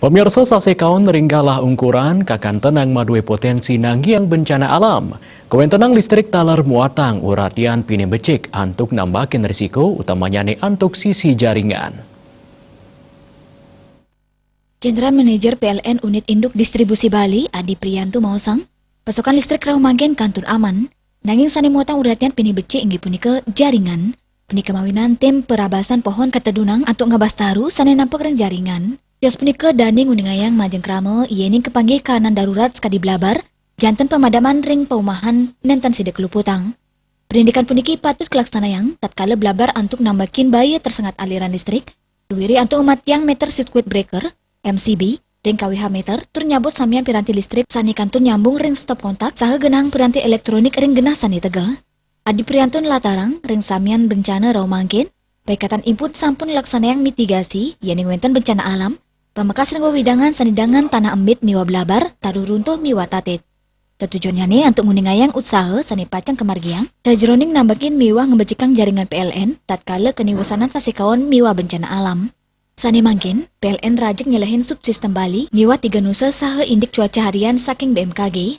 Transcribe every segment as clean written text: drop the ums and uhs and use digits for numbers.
Pemirsa sasekaon ringgalah ungkuran kakan tenang madue potensi nanggiang bencana alam. Kawan tenang listrik talar muatang uratian pini becik antuk nambakin risiko utamanya nih antuk sisi jaringan. Jenderal Manajer PLN Unit Induk Distribusi Bali, Adi Priyanto Mausang, pasokan listrik Rahumagen kantun aman, nanging sani muatang uratian pini becik inggi punika jaringan, pini kemawinan tim perabasan pohon katedunang antuk ngabastaru sani nampak reng jaringan. Tios punika danding uningayang majeng krama iening kepanggih kahanan darurat sekadi blabar, janten pemadaman ring paumahan nenten sidek keluputang. Pendidikan puniki patut kelaksanayang tatkala blabar antuk nambakin baya tersengat aliran listrik, duwiri antuk matiang meter circuit breaker, MCB, ring KWH meter, tur nyabut samian piranti listrik sani kantun nyambung ring stop kontak, saha genang piranti elektronik ring genah sani tega. Adi Priyanto latarang ring samian bencana Rahumagen, paikatan input sampun laksanayang mitigasi, yening wenten bencana alam, pamakas ring wewidangan sanidangan tanah embit miwa blabar, taruh runtuh miwa tatit. Tujuannya nih untuk nguningayang usaha sani pacang kemargiang, sajroning nambakin miwa ngebecikang jaringan PLN, tatkala keniwasanan sasikawan miwa bencana alam. Sani mangkin, PLN rajik nyelehin subsistem Bali, miwa 3 nusa saha indik cuaca harian saking BMKG.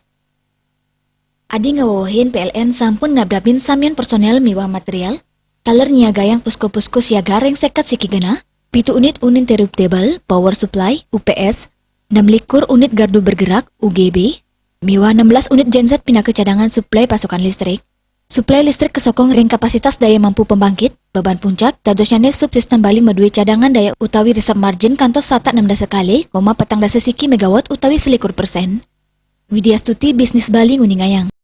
Adi ngawawahin PLN sampun nabdabin samian personel miwa material, taler niagayang pusko-pusko siaga ring sekat siki genah, 7 unit uninterruptible power supply UPS, 6 unit gardu bergerak UGB, miwa 16 unit genset pindah ke cadangan suplai pasokan listrik. Suplai listrik kesokong ring kapasitas daya mampu pembangkit, beban puncak, dadosyane subsistem Bali madue cadangan daya utawi reserve margin kantos sata 16 sekali, petang dasa siki megawatt utawi 1% Widya Stuti Bisnis Bali nguningayang.